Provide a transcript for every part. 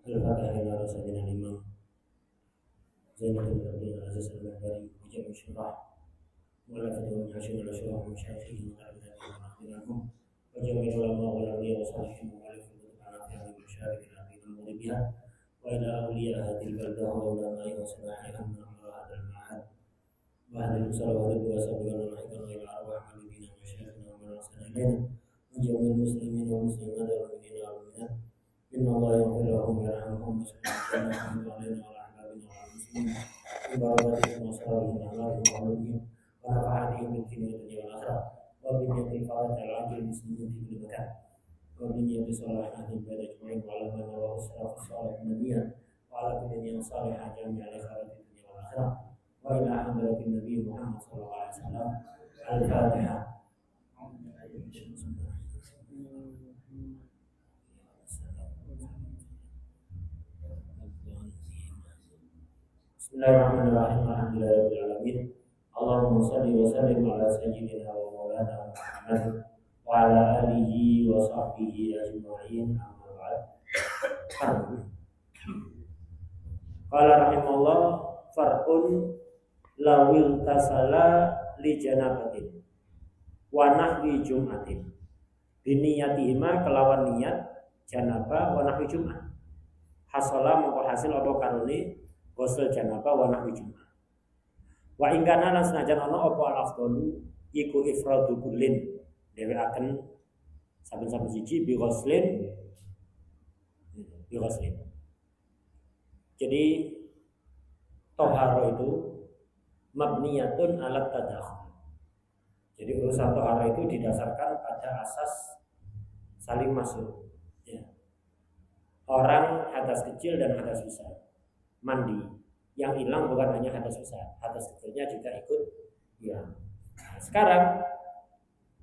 الفاتحة إلى رسولنا الإمام زين العابدين العزيز المعبري بجمع الشراح مؤلفة ومعاشر الأشراح ومشايخهم وأئمتهم وجميع العلماء والأولياء وصالحين ومؤلف الكتب على فهم المشارك العقيدة المغربية وإلى أولياء هذه البلدة وعلماء وصلاحها من أمر هذا المعهد وأهل الأسرة والرب وسبيل ونحكم إلى أرواح والدينا ومشايخنا ومن أحسن إلينا وجميع المسلمين والمسلمات والمؤمنين والمؤمنات إن الله يغفر لهم ويرحمهم ويسلم علينا وعلى أحبابنا وعلى المسلمين ببركاتهم وأسرارهم وأعمالهم وعلومهم ونفعاتهم بالدين والدنيا والآخرة وبنية الفرج العاجل المسلمين في كل مكان وبنية صلاح أهل البلد أجمعين وعلى من رواه السلف الصالح النبي وعلى كل نية صالحة جامعة لخيرات الدنيا والآخرة وإلى حضرة النبي محمد صلى الله عليه وسلم الفاتحة. Bismillahirrahmanirrahim. Alhamdulillahirabbil alamin. Allahumma shalli wa sallim ala sayyidina wa maulana Muhammad wa ala alihi wa sahbihi ajma'in. Amma ba'd. Qala rahimahullah far'un lawil tasala li janabatin wa nahwi jum'atin biniyatihima kelawan niat janabah wa nahwi jum'ah hasala mongko hasil apa karone ghusl janabah wa nahwi jum'ah wa ingkana lan senajan ana apa al-afdalu iku ifradu kullin dhewekaken saben-saben siji bi ghuslin. Jadi toharo itu mabniyatun alat tadakhul. Jadi urusan toharo itu didasarkan pada asas saling masuk. Ya. Orang hadas kecil dan hadas besar mandi, yang hilang bukan hanya hadas besar, hadas kecilnya juga ikut hilang. Nah, sekarang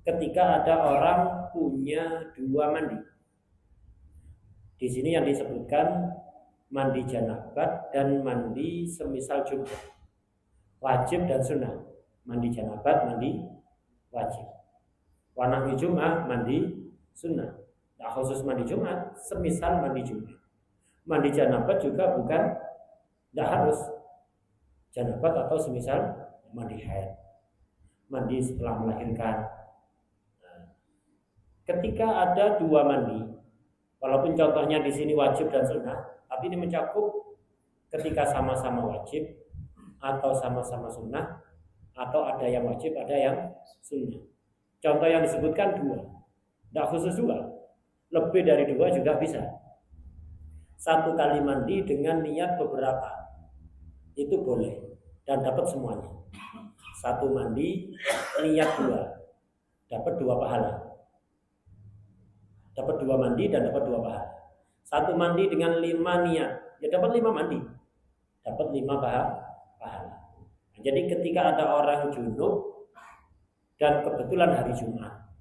ketika ada orang punya dua mandi, di sini yang disebutkan mandi janabat dan mandi semisal junub, wajib dan sunnah. Mandi janabat, mandi wajib. Wa nahwi jum'ah, mandi sunnah. Nah, khusus mandi Jumat, semisal mandi Jumat. Mandi janabat juga bukan, tidak harus janabat atau semisal mandi haid, mandi setelah melahirkan. Nah, ketika ada dua mandi, walaupun contohnya di sini wajib dan sunnah, tapi ini mencakup ketika sama-sama wajib atau sama-sama sunnah, atau ada yang wajib, ada yang sunnah. Contoh yang disebutkan dua, tidak khusus dua, lebih dari dua juga bisa. Satu kali mandi dengan niat beberapa, itu boleh dan dapat semuanya. Satu mandi niat dua, dapat dua pahala. Dapat dua mandi dan dapat dua pahala. Satu mandi dengan 5 niat, ya dapat 5 mandi, dapat 5 pahala. Jadi ketika ada orang junub dan kebetulan hari Jumat,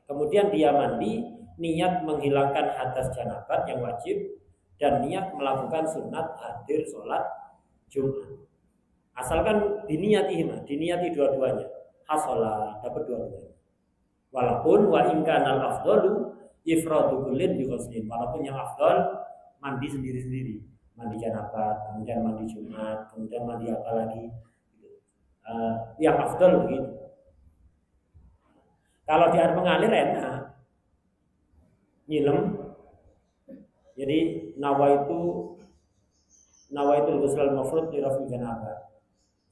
kemudian dia mandi, niat menghilangkan hadas janabat yang wajib dan niat melakukan sunat hadir sholat Jumat. Asalkan diniati dua-duanya, hasolah, dapat dua-duanya. Walaupun wa ingkanal afdalu ifradu kullin bi ghuslin, walaupun yang afdal mandi sendiri-sendiri, mandi janabat, kemudian mandi Jumat, kemudian mandi apa lagi, yang afdal begitu. Kalau di air mengalir enak, nyilem. Jadi nawaitu ghusl al-mafrud li rafi janabah.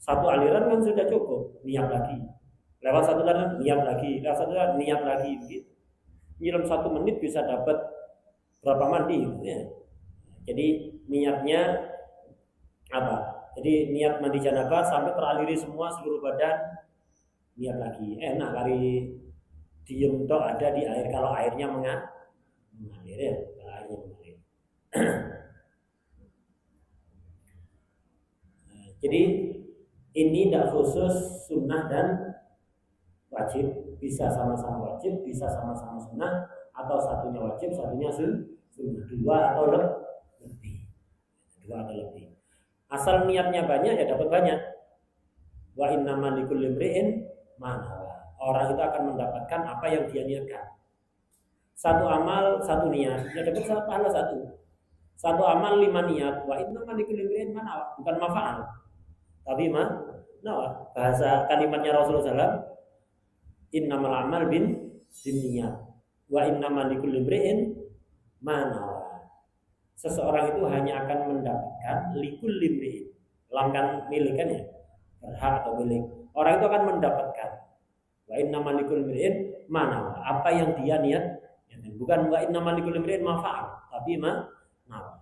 Satu aliran kan sudah cukup, niat lagi. Lewat satu aliran niat lagi, lewat satu aliran niat lagi begitu. Nyiram 1 menit bisa dapat berapa mandi ya. Jadi niatnya apa? Jadi niat mandi janabah sampai teraliri semua seluruh badan, niat lagi. Enak kali diem toh ada di air, kalau airnya mengalir ya, kalau airnya mengalir. Jadi ini tidak khusus sunnah dan wajib, bisa sama-sama wajib, bisa sama-sama sunnah, atau satunya wajib, satunya sunnah, dua atau lebih. Asal niatnya banyak ya dapat banyak. Wa innamal likulli imri'in ma nawa. Orang itu akan mendapatkan apa yang dia niatkan. Satu amal, satu niat, ya dapat pahala satu. Satu amal 5 niat. Wa innamal likulli imri'in ma nawa, bukan mafa'al. Tapi nawa. Bahasa kalimatnya Rasulullah SAW, innamal amal bin niat. Wa innamal likulli imri'in ma nawa. Seseorang itu hanya akan mendapatkan likulli imri'in. Lam kan milik kan ya? Berhak atau milik. Orang itu akan mendapatkan. Wa innamal likulli imri'in ma nawa. Apa yang dia niat. Bukan wa innamal likulli imri'in ma fa'al, tapi ma nawa.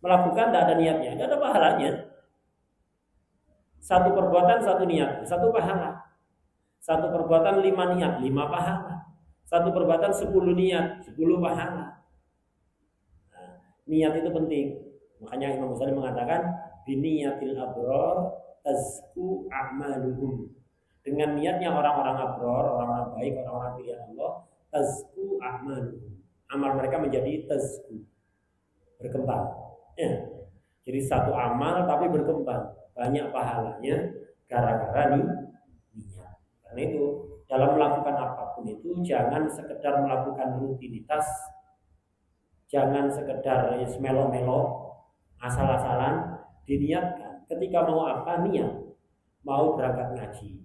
Melakukan tidak ada niatnya, tidak ada pahalanya. Satu perbuatan satu niat, satu pahala. Satu perbuatan 5 niat, 5 pahala. Satu perbuatan 10 niat, 10 pahala. Nah, niat itu penting. Makanya Imam Ghazali mengatakan biniyatil abror tazku a'maluhum. Dengan niatnya orang-orang abror, orang-orang baik, orang-orang pilihan Allah, tazku a'maluhum. Amal mereka menjadi tazku, berkembang. Ya. Jadi satu amal tapi berkembang, banyak pahalanya gara-gara niat. Karena itu dalam melakukan apapun itu jangan sekedar melakukan rutinitas, jangan sekedar melo-melo, asal-asalan, diniatkan. Ketika mau apa niat, mau berangkat ngaji,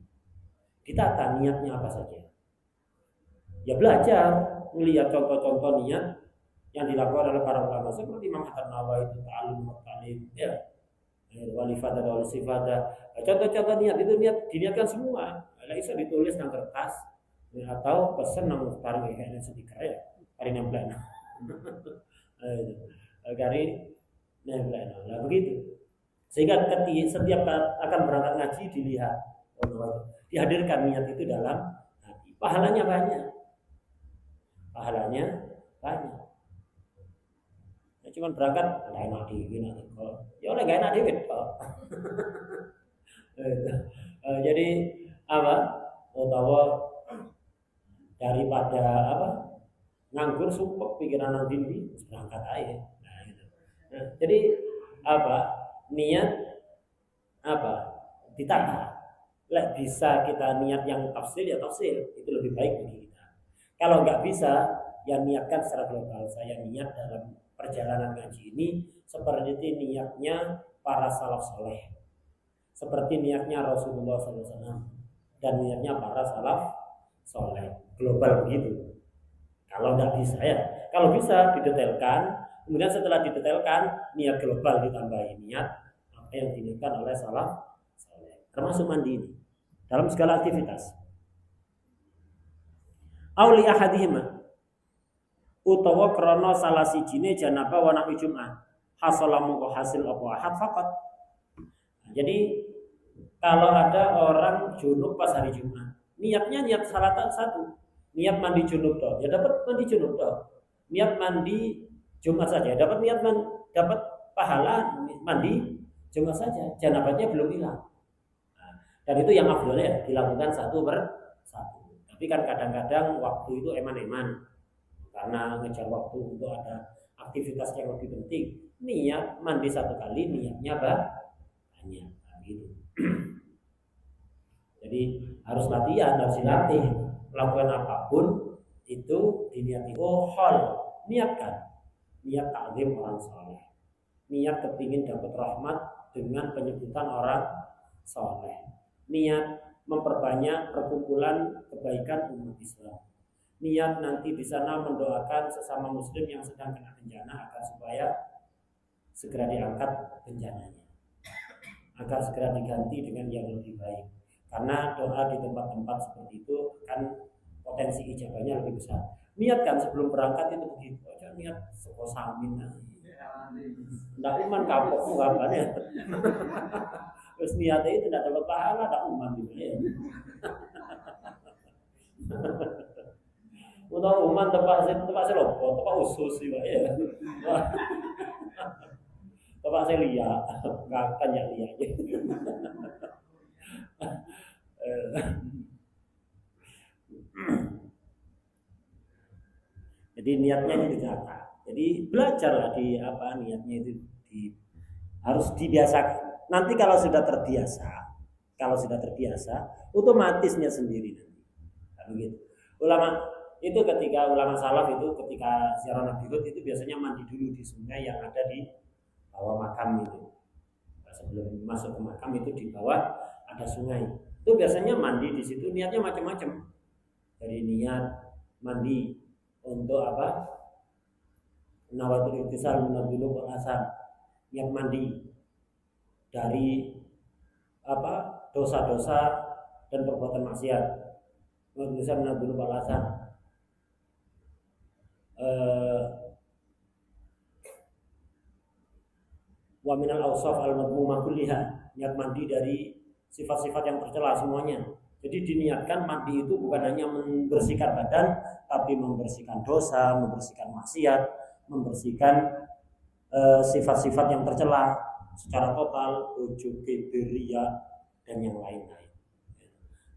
ditata niatnya apa saja. Ya belajar, melihat contoh-contoh niat yang dilakukan oleh para ulama seperti Imam At-Nawawi itu ta'allum wa ta'lim, ya, walifadah wal sifadah. Contoh-contoh niat itu diniatkan semua. Ada bisa ditulis di kertas atau pesan nang taruh kayak stiker ya, hari nempel. Kari nempel. Nah begitu. Sehingga setiap akan berangkat ngaji dilihat, dihadirkan niat itu dalam hati. Pahalanya banyak. Cuman berangkat nggak enak diwin atau ya oleh nggak enak diwin jadi apa utawa daripada apa nganggur sumpah pikiran nang dindi berangkat aja. Nah, gitu. Nah, jadi apa niat apa ditata. Lek bisa kita niat yang tafsir ya tafsir itu lebih baik bagi kita. Kalau nggak bisa ya niatkan secara global. Saya niat dalam perjalanan ngaji ini seperti niatnya para salaf soleh, seperti niatnya Rasulullah SAW dan niatnya para salaf soleh, global begitu. Kalau nggak bisa ya, kalau bisa didetailkan, kemudian setelah didetailkan niat global ditambahi niat apa yang diniatkan oleh salaf soleh, termasuk mandi ini dalam segala aktivitas. Auli ahadihima utawa krana salah sijine janaba wa nahwi Jumat hasalamu hasil apa ahad faqat. Jadi kalau ada orang junub pas hari Jumat, niatnya niat salatan satu, niat mandi junub toh, ya dapat mandi junub toh. Niat mandi Jumat saja dapat dapat pahala mandi Jumat saja, janabatnya belum hilang. Nah, dan itu yang afdolnya dilakukan satu per satu. Tapi kan kadang-kadang waktu itu eman-eman. Karena ngejar waktu untuk ada aktivitas yang lebih penting, niat mandi satu kali niatnya banyak gitu. Jadi harus latihan, harus dilatih. Melakukan apapun itu diniati. Oh hal niatkan niat takzim orang soleh, niat kepingin dapat rahmat dengan penyebutan orang soleh, niat memperbanyak perkumpulan kebaikan umat Islam, niat nanti di sana mendoakan sesama muslim yang sedang kena bencana agar supaya segera diangkat bencananya, agar segera diganti dengan yang lebih baik. Karena doa di tempat-tempat seperti itu kan potensi ijabahnya lebih besar. Niatkan sebelum berangkat itu begitu. Aja niat seko samin. Ndak uman kapok gambarnya. Terus niatnya itu tidak dapat pahala, tak uman juga ya. Udah uman tempat selopo, tempat usus sih ya. Tempat saya lihat, nggak tanya lihat. Jadi niatnya itu dijaga. Jadi belajarlah di apa niatnya itu harus dibiasakan. Nanti kalau sudah terbiasa, otomatisnya sendiri nanti. Begitu. Ulama Itu ketika ulama salaf itu ketika ziarah Nabi Hud itu biasanya mandi dulu di sungai yang ada di bawah makam itu. Sebelum masuk ke makam itu di bawah ada sungai. Itu biasanya mandi di situ niatnya macam-macam. Dari niat mandi untuk apa? Nawatul ittisal minadhunub wal asam. Niat mandi dari apa? Dosa-dosa dan perbuatan maksiat. Nawatul ittisal minadhunub wal asam. Wa minal awsaf al-madmumah kulliha, niat mandi dari sifat-sifat yang tercela semuanya. Jadi diniatkan mandi itu bukan hanya membersihkan badan, tapi membersihkan dosa, membersihkan maksiat, membersihkan sifat-sifat yang tercela secara total, ujub, kibir, riya, dan yang lain-lain.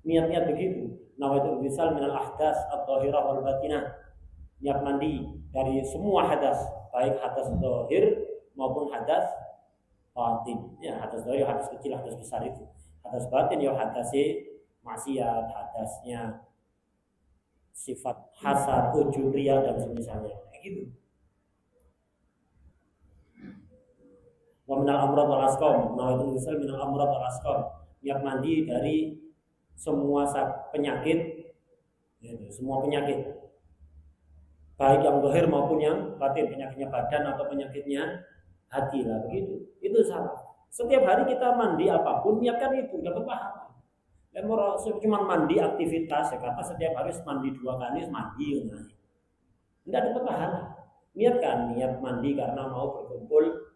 Niat-niat begitu. Nawaitul wisal minal ahdas at-tahirah wal batinah. Niat mandi dari semua hadas, baik hadas zahir maupun hadas batin. Ya, hadas zahir, hadas kecil, hadas besar itu. Hadas batin ya hadasnya maksiat, hadasnya sifat hasad, ujub, riya dan semisalnya. Kayak gitu. Wa minal amrad wal asqam, nawaitul wisal minal amrad wal asqam. Niat mandi dari semua penyakit, yaitu semua penyakit, baik yang zahir maupun yang batin, penyakitnya badan atau penyakitnya hati lah begitu. Itu salah. Setiap hari kita mandi apapun niatkan itu dapat pahala. Dan cuma mandi aktivitas, ya kata setiap hari mandi 2 kali mandi, tidak dapat pahala. Niatkan niat mandi karena mau berkumpul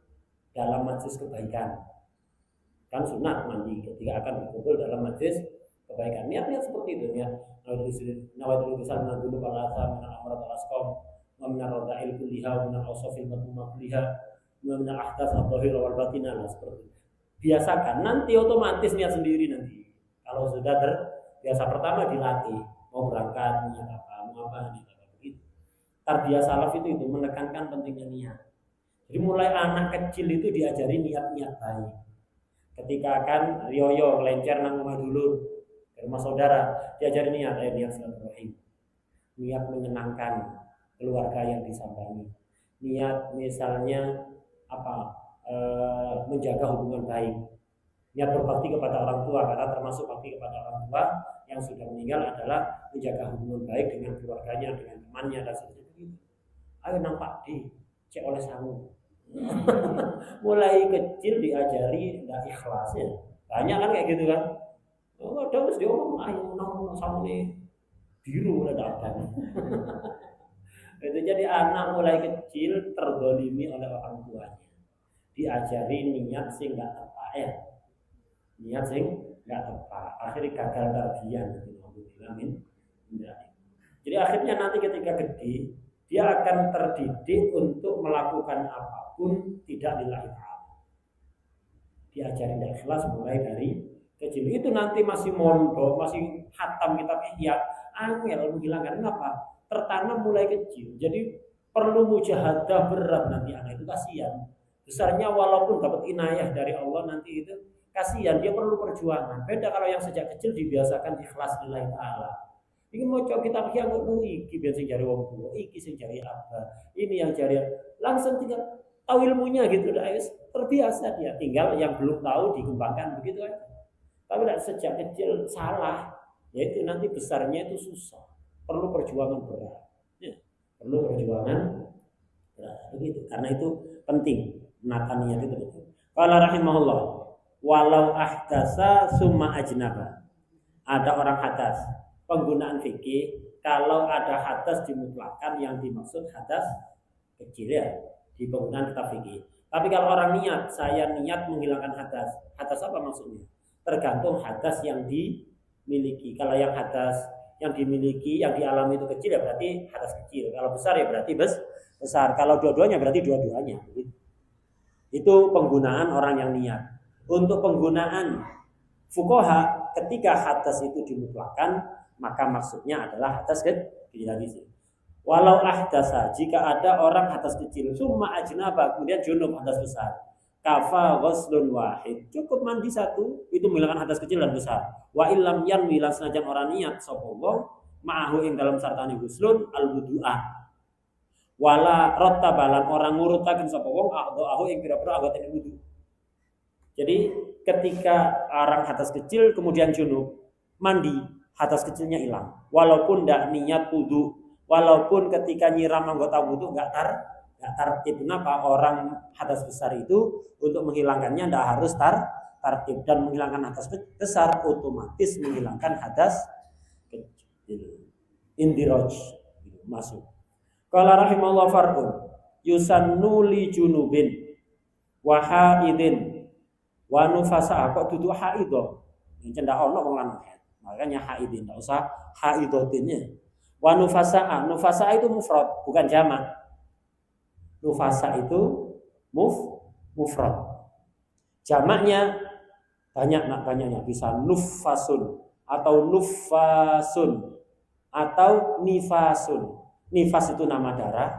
dalam majelis kebaikan. Kan sunat mandi ketika akan berkumpul dalam majelis kebaikan. Niat-niat seperti itu ya. Nawaitul wisal minadhunub wal asam minal amrad wal asqam wa minar rada'il kulliha wa minal awsafil madmumah kulliha wa minal ahdas adh-dhahira wal batinah, seperti itu. Biasakan, nanti otomatis niat sendiri nanti. Kalau sudah terbiasa, pertama dilatih, mau berangkat niat apa, mau apa niat apa begitu. Tarbiyah salaf itu menekankan pentingnya niat. Jadi mulai anak kecil itu diajari niat-niat baik. Ketika akan yoyo melencer nang rumah dulu ke rumah saudara, diajari niat, niat silaturahim, niat menyenangkan keluarga yang disambangi, niat misalnya apa, menjaga hubungan baik, niat berbakti kepada orang tua, karena termasuk bakti kepada orang tua yang sudah meninggal adalah menjaga hubungan baik dengan keluarganya, dengan temannya dan sebagainya. Ayo nampak cek oleh sangu. Mulai kecil diajari nggak ikhlas ya. Banyak kan kayak gitu kan. Oh, ada terus dia ngomong ayo nong sama nih biru udah datang. Itu jadi anak mulai kecil terdolimi oleh orang tuanya. Diajari niat sing nggak tepat ya. Niat sing nggak tepat. Akhirnya gagal tarbiyah gitu. Jadi akhirnya nanti ketika gede dia akan terdidik untuk melakukan apapun tidak lillahi ta'ala. Diajari tidak ikhlas mulai dari kecil. Itu nanti masih mondok, masih khatam kitab ihya, angel menghilangkan apa? Tertanam mulai kecil. Jadi perlu mujahadah berat nanti anak itu, kasihan. Besarnya walaupun dapat inayah dari Allah nanti itu kasihan, dia perlu perjuangan. Beda kalau yang sejak kecil dibiasakan ikhlas lillahi ta'ala. Ini mau coba kita pikir kok iki biar sing jari wong tua, iki sing jari apa, ini yang jari langsung tinggal tahu ilmunya gitu dah, terbiasa dia. Tinggal yang belum tahu dikembangkan begitu aja. Tapi tidak sejak kecil salah, yaitu nanti besarnya itu susah, perlu perjuangan berat, ya, perlu perjuangan berat begitu. Karena itu penting, menata niat itu penting. Qala rahimahullah, walau ahdasa summa ajnaba. Ada orang hadas. Penggunaan fikih, kalau ada hadas dimutlakkan, yang dimaksud hadas kecil ya di penggunaan kitab fikih. Tapi kalau orang niat, saya niat menghilangkan hadas. Hadas apa maksudnya? Tergantung hadas yang dimiliki. Kalau yang hadas yang dimiliki, yang dialami itu kecil ya berarti hadas kecil. Kalau besar ya berarti besar. Kalau dua-duanya berarti dua-duanya. Itu penggunaan orang yang niat. Untuk penggunaan fuqaha, ketika hadas itu dimutlakkan, maka maksudnya adalah hadas kecil lagi sih. Walau ahdasa, jika ada orang hadas kecil, summa ajnaba, kemudian junub hadas besar, kafa ghuslun wahid, cukup mandi satu, itu menghilangkan hadas kecil dan besar. Wa illam yanwi, lan senajan orang niat sapa ma'ahu ing dalam sartane guslun al wudu'a wala rattabalan orang ngurutaken sapa wong a'dha'ahu ing pira-pira anggota wudu. Jadi ketika orang hadas kecil kemudian junub mandi, hadas kecilnya hilang walaupun tidak niat wudu, walaupun ketika nyiram anggota wudu nggak tertib. Kenapa? Orang hadas besar itu untuk menghilangkannya tidak harus tertib, dan menghilangkan hadas besar otomatis menghilangkan hadas kecil. Indiraj masuk. Qala rahimallahu farqun yusannu li junubin wa haidin wa nufasa kok dudu haidho. Cendak ono wong lanang. Makanya haidin, enggak usah haidotinnya. Wa nufasa itu mufrad, bukan jamak. Nufasa itu mufrad. Jamaknya banyaknya bisa nufasun atau nufasun atau nifasun. Nifas itu nama darah.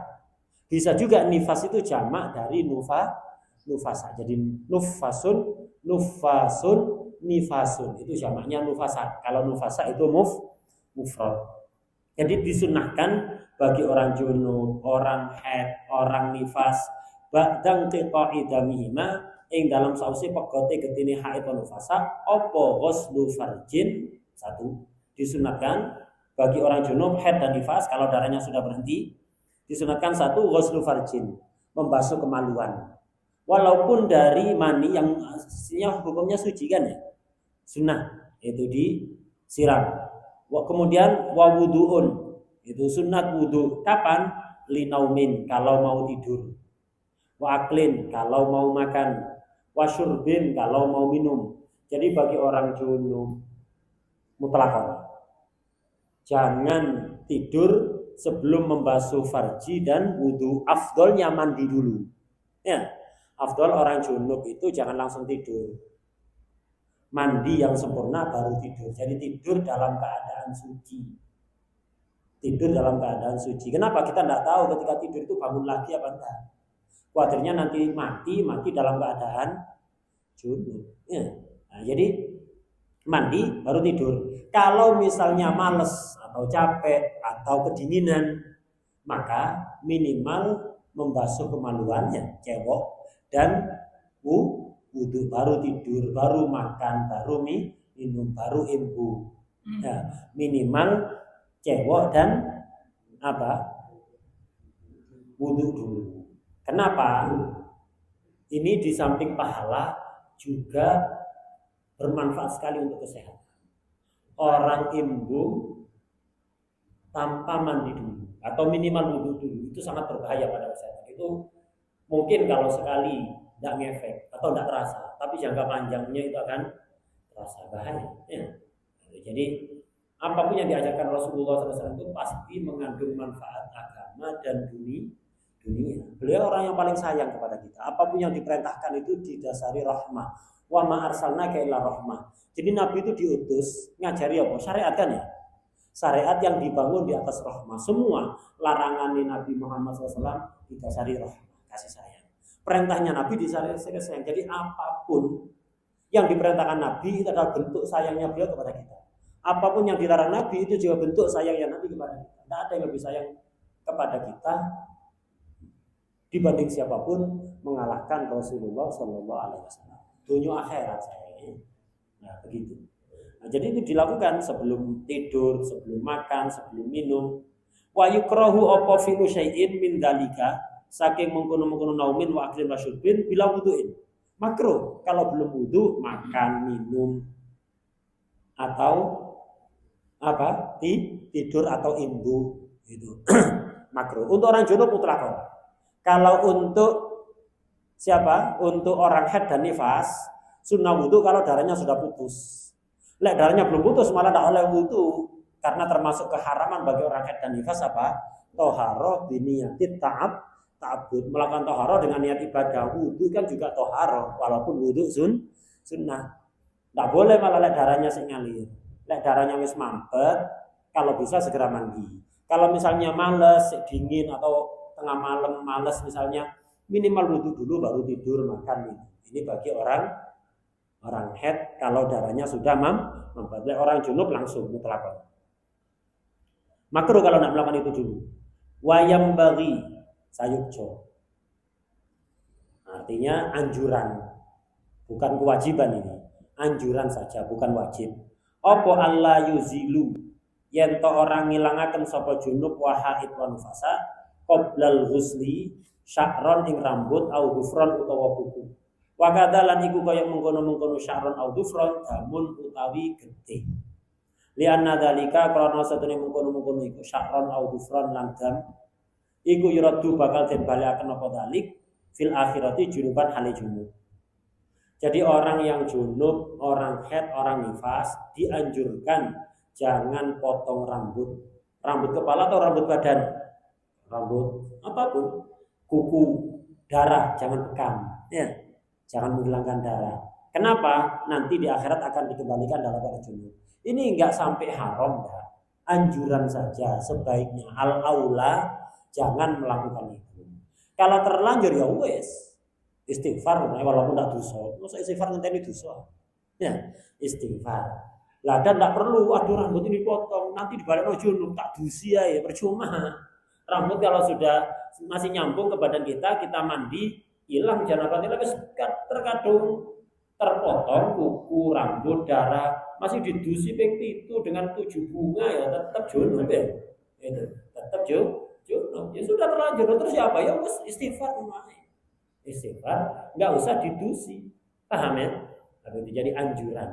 Bisa juga nifas itu jamak dari nufasa. Jadi nufasun, nifasun itu jamaknya nufasa. Kalau nufasa itu mufrad. Jadi disunahkan bagi orang junub, orang haid, orang nifas ba'dang qita'i damihima ing dalam sause pegote getine haid lan nufasa apa ghuslu farjin. Satu, disunahkan bagi orang junub, haid dan nifas kalau darahnya sudah berhenti, disunahkan satu ghuslu farjin, membasuh kemaluan. Walaupun dari mani yang aslinya hukumnya suci kan ya, sunnah itu disiram. Kemudian wawuduun itu sunat wudu kapan? Linaumin kalau mau tidur, wa aklin kalau mau makan, wa syurbin kalau mau minum. Jadi bagi orang junub mutlakon jangan tidur sebelum membasuh farji dan wudu. Afdolnya mandi dulu ya. Afdol orang junub itu jangan langsung tidur, mandi yang sempurna baru tidur. Jadi tidur dalam keadaan suci. Tidur dalam keadaan suci. Kenapa? Kita tidak tahu ketika tidur itu bangun lagi apa enggak. Khawatirnya nanti mati dalam keadaan junub. Ya. Nah, jadi mandi baru tidur. Kalau misalnya males atau capek atau kedinginan, maka minimal membasuh kemaluannya cewek dan wudu, baru tidur, baru makan, baru minum, baru imbu. Ya, minimal cewek dan wudu dulu. Kenapa? Ini di samping pahala juga bermanfaat sekali untuk kesehatan. Orang imbu tanpa mandi dulu atau minimal wudu dulu itu sangat berbahaya pada kesehatan. Itu mungkin kalau sekali tidak ngefek atau tidak terasa, tapi jangka panjangnya itu akan terasa bahaya. Ya. Jadi apapun yang diajarkan Rasulullah SAW itu pasti mengandung manfaat agama dan dunia. Beliau orang yang paling sayang kepada kita. Apapun yang diperintahkan itu didasari rahmah. Wa ma arsalnaka illa rahmah. Jadi Nabi itu diutus ngajari apa? Syariat kan ya? Syariat yang dibangun di atas rahmah. Semua larangan Nabi Muhammad SAW didasari rahmah, kasih sayang. Perintahnya Nabi didasari kasih sayang. Jadi apapun yang diperintahkan Nabi itu adalah bentuk sayangnya beliau kepada kita. Apapun yang dilarang Nabi itu juga bentuk sayangnya Nabi kepada kita. Tidak ada yang lebih sayang kepada kita dibanding siapapun mengalahkan Rasulullah SAW. Dunia akhirat saya. Nah begitu. Nah, jadi itu dilakukan sebelum tidur, sebelum makan, sebelum minum. Wa yukrahu apa fi'lu syai'in min dalika, saking mengkono-mengkono naumin wa aklin wa syurbin bila wudu'in. Makruh kalau belum wudu makan, minum atau tidur atau imbu itu makruh. Untuk orang junub mutlakon. Kalau untuk siapa? Untuk orang haid dan nifas sunnah wudu kalau darahnya sudah putus. Lek darahnya belum putus malah tidak oleh wudu, karena termasuk keharaman bagi orang haid dan nifas apa? Toharoh biniyatit ta'abbud, melakukan toharoh dengan niat ibadah. Wudu kan juga toharoh walaupun wudu sunnah. Tidak boleh malah lek darahnya ngalir. Lek darahnya wis mampet, kalau bisa segera mandi. Kalau misalnya males, dingin atau tengah malam males misalnya, minimal wudu dulu baru tidur makan. Ini bagi orang haid kalau darahnya sudah mampet. Orang junub langsung mutlak. Makruh kalau nak melakukan itu dulu. Wayam bagi sayukjo. Artinya anjuran, bukan kewajiban ini. Anjuran saja, bukan wajib. Apa Allah yuzilu yen to orang ngilangaken sapa junub wa haid wa nufasa qoblal ghusli sya'ron ing rambut au dhufron utawa kuku. Wa kadzalan iku kaya mengkono-mengkono sya'ron au dhufron damun utawi getih. Lianna dzalika krana satune mengkono-mengkono iku sya'ron au dhufron lan dam iku yuradu bakal den balekaken apa dalik fil akhirati junuban hale junub. Jadi orang yang junub, orang haid, orang nifas dianjurkan jangan potong rambut. Rambut kepala atau rambut badan? Rambut apapun. Kuku, darah jangan bekam, ya. Jangan menghilangkan darah. Kenapa? Nanti di akhirat akan dikembalikan dalam keadaan junub. Ini enggak sampai haram, enggak. Anjuran saja sebaiknya al-aula jangan melakukan itu. Kalau terlanjur ya wes. Istighfar walaupun tidak dosa. Masa istighfar ngenteni dosa? Ya, istighfar. Lah dan tidak perlu aduh rambut ini potong, nanti dibalik junub tak dusi ya percuma. Rambut kalau sudah masih nyambung ke badan kita mandi, hilang janabatnya lagi terkadung terpotong kuku, rambut, darah, masih didusi itu dengan 7 bunga ya tetap junub ya. Itu tetap junub. Ya sudah terlanjur terus siapa ya wes istighfar mulai. Istighfar nggak usah didusi, paham ya? Tapi itu jadi anjuran,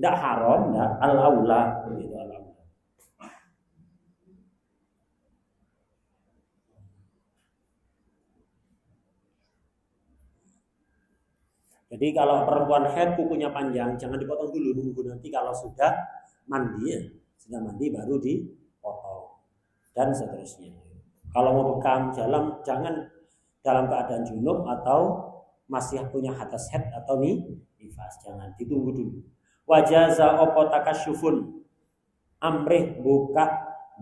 nggak haram, nggak al-aula begitu al-aula. Jadi kalau perempuan haid kukunya panjang jangan dipotong dulu, nunggu nanti kalau sudah mandi ya, sudah mandi baru dipotong dan seterusnya. Kalau mau bekam jalan jangan dalam keadaan junub atau masih punya hadas haid atau nifas, jangan, ditunggu dulu. Wajaza opo takasyufun amrih buka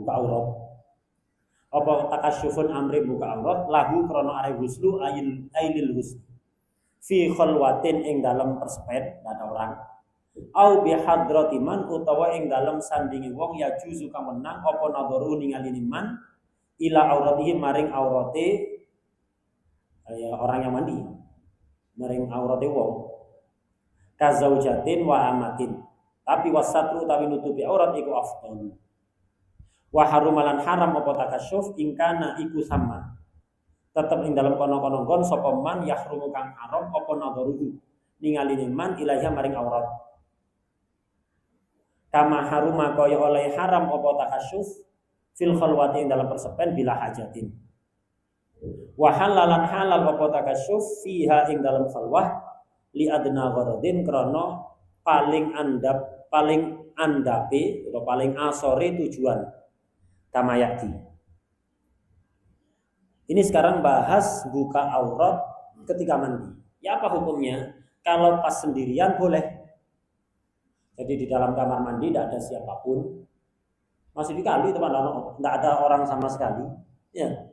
aurat. Opo takasyufun amrih buka aurat lahu krono are huslu ailil huslu fi khalwatin ing dalam persepet ada orang au bi hadratiman utawa ing dalam sandingi wong ya juzu kamenang opo nadharu ningali man ila auratihi maring aurate orang yang mandi maring aurate wong kazaujatin wa amatin tapi wasatru utawi nutupi aurat iku afdal wa harumalan haram apa takasyuf ingkana iku sama tetep ing dalam kono-kono kon sapa man yahrumu kang haram apa nadharuhu ningali man ilaiha maring aurat kama haruma kaya oleh haram apa takasyuf fil khalwati ing dalam persepen bila hajatin wa halalan halal apa takasyuf fiha ing dalam khalwah li adna gharadin krana paling andape atau paling asore tujuan kamayati. Ini sekarang bahas buka aurat ketika mandi. Ya apa hukumnya? Kalau pas sendirian boleh. Jadi di dalam kamar mandi tidak ada siapapun. Masih dikali teman-teman, tidak ada orang sama sekali. Ya.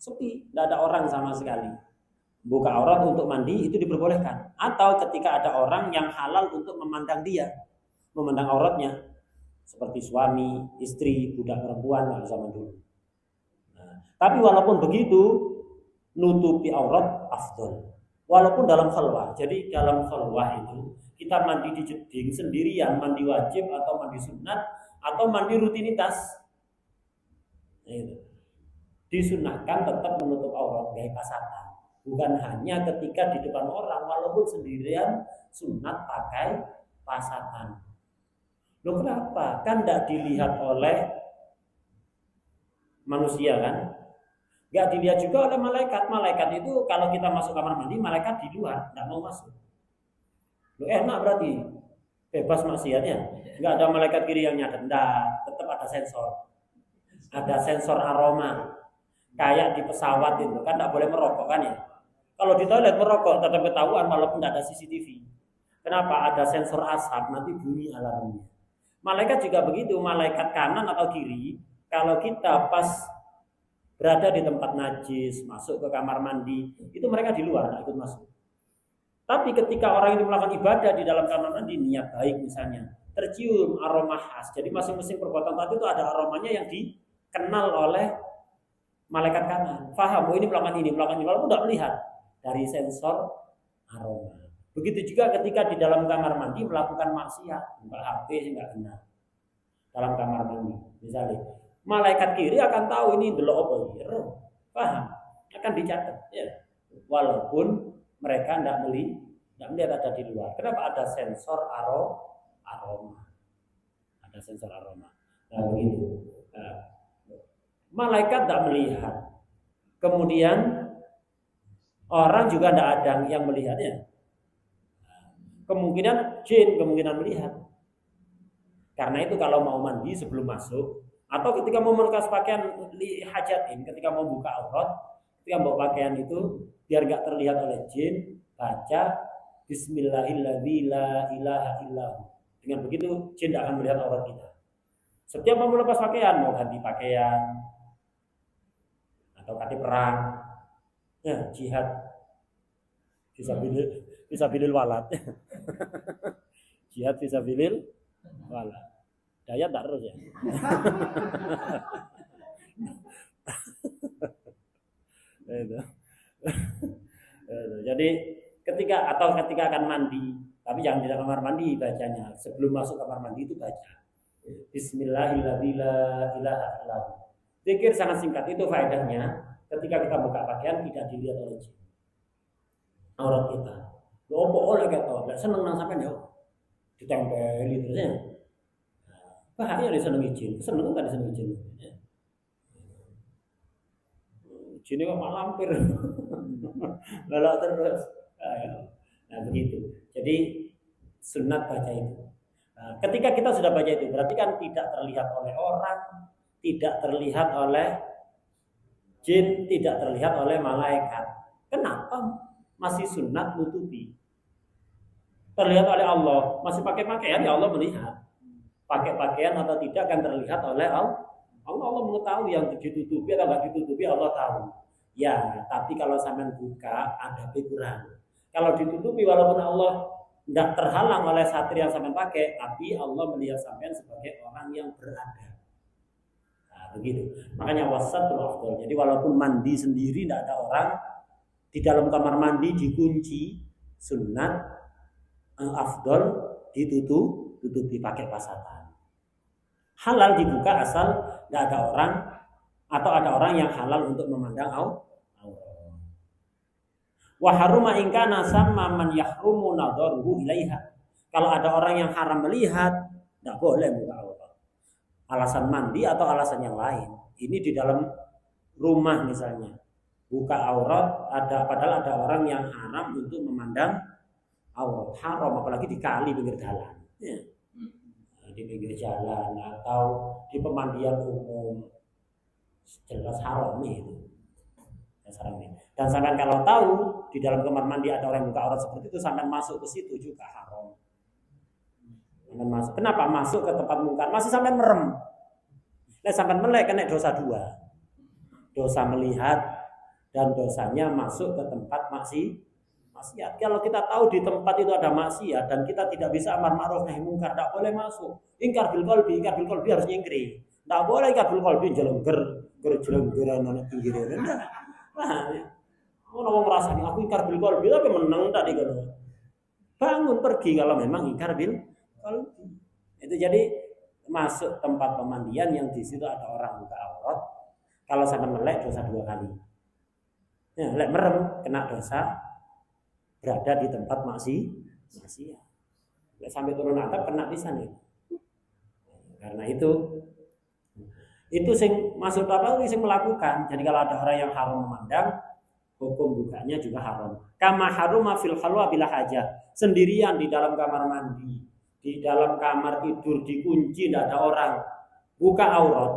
Sepi, tidak ada orang sama sekali. Buka aurat untuk mandi itu diperbolehkan. Atau ketika ada orang yang halal untuk memandang dia, memandang auratnya, seperti suami, istri, budak perempuan kalau zaman dulu. Nah, tapi walaupun begitu, nutupi aurat afdol. Walaupun dalam khalwah. Jadi dalam khalwah itu kita mandi di jeding sendirian, mandi wajib atau mandi sunat atau mandi rutinitas. Nah, itu. Disunahkan tetap menutup aurat gaya pasatan. Bukan hanya ketika di depan orang, walaupun sendirian sunat pakai pasatan. Loh kenapa? Kan tidak dilihat oleh manusia kan? Nggak dilihat juga oleh malaikat. Malaikat itu kalau kita masuk kamar mandi, malaikat di luar, tidak mau masuk. Loh enak berarti, bebas maksiatnya. Nggak ada malaikat kiri yang nyatet, tetap ada sensor. Ada sensor aroma. Kayak di pesawat itu kan tidak boleh merokok kan ya. Kalau di toilet merokok tetap ketahuan walaupun tidak ada CCTV. Kenapa? Ada sensor asap nanti bunyi alarmnya. Malaikat juga begitu, malaikat kanan atau kiri. Kalau kita pas berada di tempat najis, masuk ke kamar mandi, itu mereka di luar, tidak ikut masuk. Tapi ketika orang ini melakukan ibadah di dalam kamar mandi, niat baik misalnya, tercium aroma khas. Jadi masing-masing perbuatan tadi itu ada aromanya yang kenal oleh malaikat kanan. Faham, oh ini melakukan ini, walaupun tidak melihat dari sensor aroma. Begitu juga ketika di dalam kamar mandi melakukan maksiat, buka HP sih nggak kenal. Dalam kamar mandi, misalnya, malaikat kiri akan tahu ini delok apa ya, paham, akan dicatat, ya. Walaupun mereka tidak melihat ada di luar. Kenapa ada sensor aroma? Ada sensor aroma. Nah begitu. Nah, malaikat tidak melihat. Kemudian orang juga tidak ada yang melihatnya. Kemungkinan jin kemungkinan melihat. Karena itu kalau mau mandi sebelum masuk atau ketika mau melepas pakaian li hajatin, ketika mau buka aurat, ketika mau pakaian itu biar nggak terlihat oleh jin, baca Bismillahirrahmanirrahim la ilaha illahu. Dengan begitu jin tidak akan melihat aurat kita. Setiap mau melepas pakaian, mau ganti pakaian atau ganti perang, ya jihad fisabilil walad. Jihad fisabilil walad. Daya tak terus ya. Jadi ketika akan mandi, tapi jangan di kamar mandi bacanya. Sebelum masuk kamar mandi itu baca Bismillahirrahmanirrahim. Zikir sangat singkat itu faedahnya. Ketika kita buka pakaian tidak dilihat oleh jin. Aurat kita. Lo oleh kata, nggak seneng nang sampean ya. Ditempeli terusnya. Bahaya disenengi jin. Seneng kan disenengi jin. Jin kok malampir. Lalu terus. Nah begitu. Jadi sunat baca itu. Nah, ketika kita sudah baca itu berarti kan tidak terlihat oleh orang, tidak terlihat oleh jin, tidak terlihat oleh malaikat. Kenapa masih sunat nutupi? Terlihat oleh Allah, masih pakai pakaian ya Allah melihat. Pakai pakaian atau tidak akan terlihat oleh Allah. Allah mengetahui yang ditutupi atau tidak ditutupi Allah tahu. Ya, tapi kalau sampean buka ada kurang. Kalau ditutupi walaupun Allah tidak terhalang oleh satir yang sampean pakai, tapi Allah melihat sampean sebagai orang yang beradab. Nah, begitu. Makanya wasatul afdal. Jadi walaupun mandi sendiri tidak ada orang, di dalam kamar mandi dikunci, sunat afdal ditutupi pakai pasatan. Halal dibuka asal tidak ada orang atau ada orang yang halal untuk memandang aurat. Wa haruma in kana samma man yahrumu nadharuhu ilaiha. Kalau ada orang yang haram melihat, tidak boleh buka aurat. Alasan mandi atau alasan yang lain. Ini di dalam rumah misalnya. Buka aurat padahal ada orang yang haram untuk memandang aurat. Haram apalagi di kali pinggir jalan. Ya. Di pinggir jalan atau di pemandian umum. Jelas haram nih itu. Dan sampai kalau tahu di dalam kamar mandi ada orang yang buka aurat seperti itu, sampai masuk ke situ juga haram. Kenapa masuk ke tempat mungkar? Masih sampai merem. Nah, sampai melek kena dosa dua. Dosa melihat dan dosanya masuk ke tempat maksiat. Kalau kita tahu di tempat itu ada maksiat dan kita tidak bisa amar ma'ruf nahi mungkar, tidak boleh masuk. Ingkar bil qalbi harus nyingkri. Tidak boleh ingkar bil qalbi jelenggeran anak pinggiran. Nah, orang merasa aku ingkar bil qalbi tapi menang tadi kan. Bangun pergi kalau memang ingkar bil qalbi. Itu jadi masuk tempat pemandian yang di situ ada orang buka aurat. Kalau sampai melek dosa dua kali. Ya, lek merem kena dosa berada di tempat maksiat. Lek sampai turun atap kena pisan nih. Karena itu sing masuk apa sing melakukan. Jadi kalau ada orang yang haram memandang, hukum bukanya juga haram. Kama haruma fil khalwa bila hajah. Sendirian di dalam kamar mandi, di dalam kamar tidur dikunci tidak ada orang, buka aurat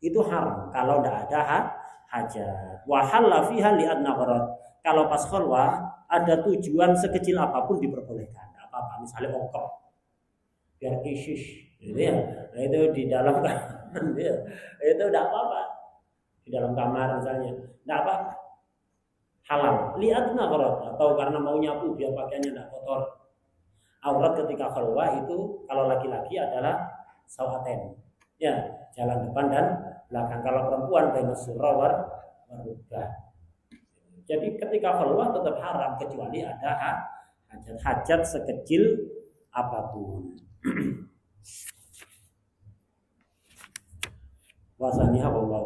itu haram kalau tidak ada hajat. Wa halla fiha li adna gharad. Kalau pas khalwa ada tujuan sekecil apapun diperbolehkan. Apa-apa misalnya ongkok. Biar isis gitu ya. Nah, itu di dalam ya. Itu tidak apa-apa. Di dalam kamar misalnya. Tidak apa-apa. Halal. Lihat gharad atau karena mau nyapu biar pakaiannya tidak kotor. Aurat ketika khalwa itu kalau laki-laki adalah sawaten. Ya, jalan depan dan belakang. Kalau perempuan baina surra warubah. Jadi ketika khulwah tetap haram kecuali ada hajat sekecil apapun. Wasaniha wallahu